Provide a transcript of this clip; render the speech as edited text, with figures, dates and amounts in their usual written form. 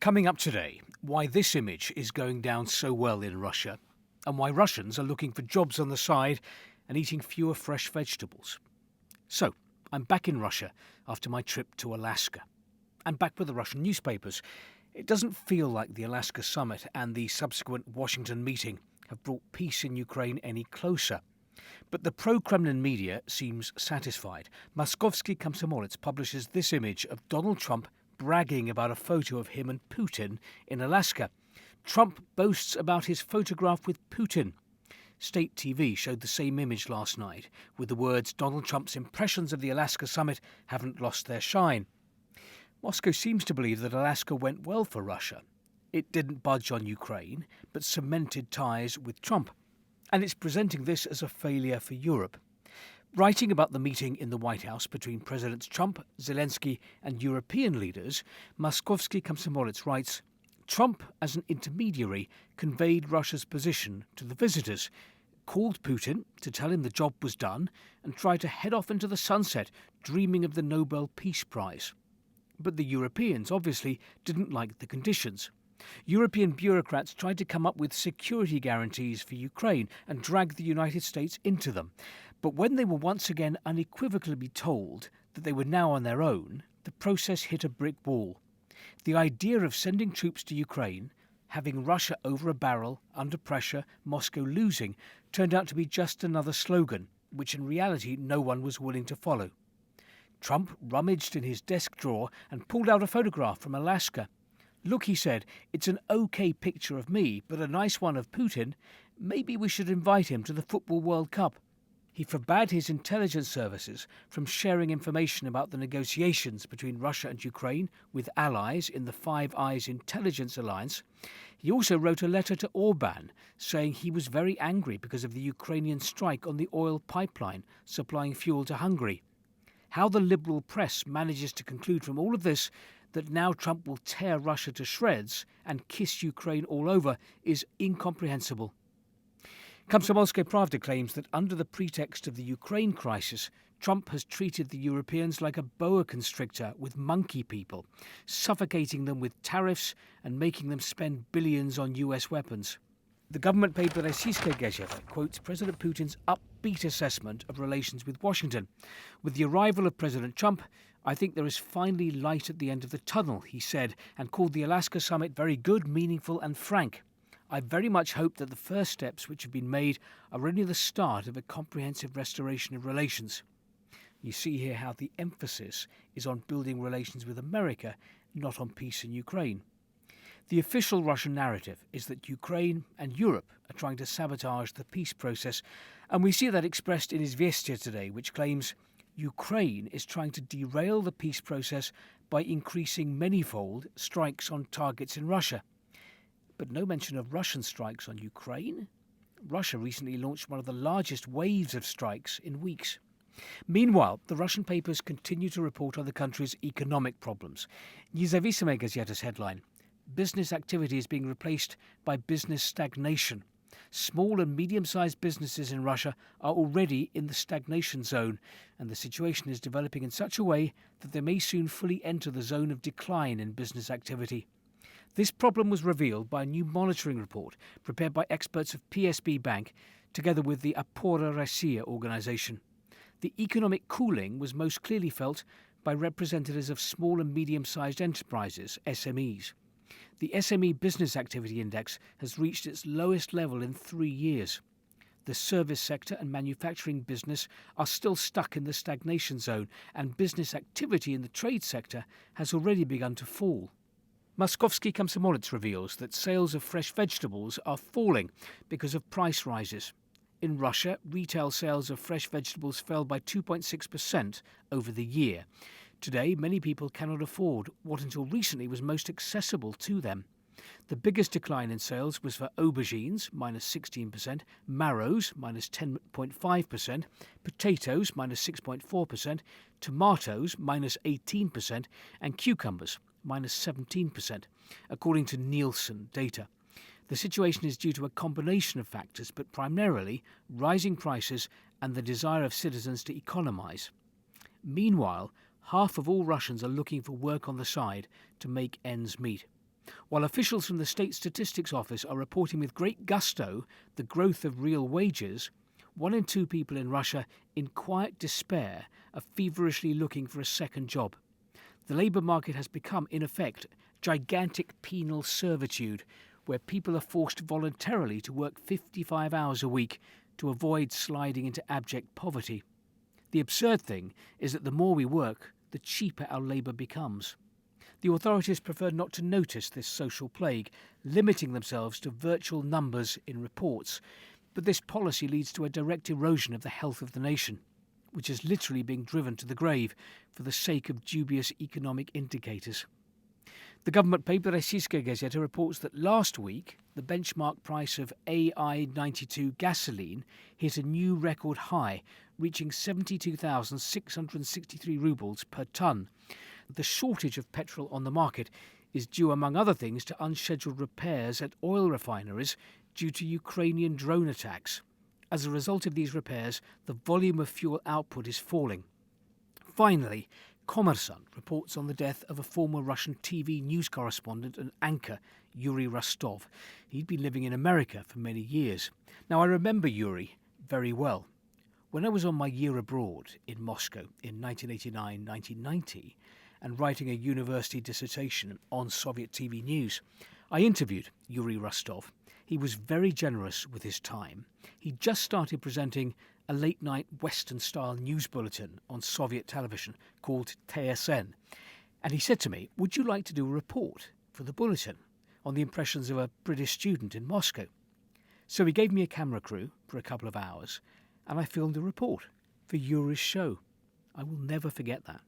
Coming up today, why this image is going down so well in Russia, and why Russians are looking for jobs on the side and eating fewer fresh vegetables. So, I'm back in Russia after my trip to Alaska. And back with the Russian newspapers. It doesn't feel like the Alaska summit and the subsequent Washington meeting have brought peace in Ukraine any closer. But the pro-Kremlin media seems satisfied. Moskovsky Komsomolets publishes this image of Donald Trump bragging about a photo of him and Putin in Alaska. Trump boasts about his photograph with Putin. State TV showed the same image last night, with the words Donald Trump's impressions of the Alaska summit haven't lost their shine. Moscow seems to believe that Alaska went well for Russia. It didn't budge on Ukraine, but cemented ties with Trump. And it's presenting this as a failure for Europe. Writing about the meeting in the White House between Presidents Trump, Zelensky and European leaders, Moskovsky Komsomolets writes, Trump, as an intermediary, conveyed Russia's position to the visitors, called Putin to tell him the job was done, and tried to head off into the sunset, dreaming of the Nobel Peace Prize. But the Europeans obviously didn't like the conditions. European bureaucrats tried to come up with security guarantees for Ukraine and drag the United States into them. But when they were once again unequivocally told that they were now on their own, the process hit a brick wall. The idea of sending troops to Ukraine, having Russia over a barrel, under pressure, Moscow losing, turned out to be just another slogan, which in reality no one was willing to follow. Trump rummaged in his desk drawer and pulled out a photograph from Alaska. Look, he said, it's an okay picture of me, but a nice one of Putin. Maybe we should invite him to the Football World Cup. He forbade his intelligence services from sharing information about the negotiations between Russia and Ukraine with allies in the Five Eyes Intelligence Alliance. He also wrote a letter to Orban saying he was very angry because of the Ukrainian strike on the oil pipeline supplying fuel to Hungary. How the liberal press manages to conclude from all of this that now Trump will tear Russia to shreds and kiss Ukraine all over is incomprehensible. Komsomolskaya Pravda claims that under the pretext of the Ukraine crisis, Trump has treated the Europeans like a boa constrictor with monkey people, suffocating them with tariffs and making them spend billions on US weapons. The government paper Rossiyskaya Gazeta quotes President Putin's upbeat assessment of relations with Washington. With the arrival of President Trump, I think there is finally light at the end of the tunnel, he said, and called the Alaska summit very good, meaningful and frank. I very much hope that the first steps which have been made are only the start of a comprehensive restoration of relations. You see here how the emphasis is on building relations with America, not on peace in Ukraine. The official Russian narrative is that Ukraine and Europe are trying to sabotage the peace process, and we see that expressed in Izvestia today, which claims Ukraine is trying to derail the peace process by increasing manyfold strikes on targets in Russia. But no mention of Russian strikes on Ukraine. Russia recently launched one of the largest waves of strikes in weeks. Meanwhile, the Russian papers continue to report on the country's economic problems. Nezavisime Gazeta's headline, business activity is being replaced by business stagnation. Small and medium-sized businesses in Russia are already in the stagnation zone, and the situation is developing in such a way that they may soon fully enter the zone of decline in business activity. This problem was revealed by a new monitoring report prepared by experts of PSB Bank together with the Apora Rossiya organisation. The economic cooling was most clearly felt by representatives of small and medium-sized enterprises, SMEs. The SME Business Activity Index has reached its lowest level in 3 years. The service sector and manufacturing business are still stuck in the stagnation zone, and business activity in the trade sector has already begun to fall. Moskovsky Komsomolets reveals that sales of fresh vegetables are falling because of price rises. In Russia, retail sales of fresh vegetables fell by 2.6% over the year. Today, many people cannot afford what until recently was most accessible to them. The biggest decline in sales was for aubergines, minus 16%, marrows, minus 10.5%, potatoes, minus 6.4%, tomatoes, minus 18%, and cucumbers, minus 17%, according to Nielsen data. The situation is due to a combination of factors, but primarily rising prices and the desire of citizens to economise. Meanwhile, half of all Russians are looking for work on the side to make ends meet. While officials from the State Statistics Office are reporting with great gusto the growth of real wages, 1 in 2 people in Russia, in quiet despair, are feverishly looking for a second job. The labour market has become, in effect, gigantic penal servitude, where people are forced voluntarily to work 55 hours a week to avoid sliding into abject poverty. The absurd thing is that the more we work, the cheaper our labour becomes. The authorities prefer not to notice this social plague, limiting themselves to virtual numbers in reports. But this policy leads to a direct erosion of the health of the nation, which is literally being driven to the grave for the sake of dubious economic indicators. The government paper Rossiyskaya Gazeta reports that last week the benchmark price of AI-92 gasoline hit a new record high, reaching 72,663 rubles per tonne. The shortage of petrol on the market is due, among other things, to unscheduled repairs at oil refineries due to Ukrainian drone attacks. As a result of these repairs, the volume of fuel output is falling. Finally, Kommersant reports on the death of a former Russian TV news correspondent and anchor, Yuri Rostov. He'd been living in America for many years. Now, I remember Yuri very well. When I was on my year abroad in Moscow in 1989-1990 and writing a university dissertation on Soviet TV news, I interviewed Yuri Rostov. He was very generous with his time. He'd just started presenting a late-night Western-style news bulletin on Soviet television called TSN. And he said to me, "Would you like to do a report for the bulletin on the impressions of a British student in Moscow?" So he gave me a camera crew for a couple of hours, and I filmed a report for Yuri's show. I will never forget that.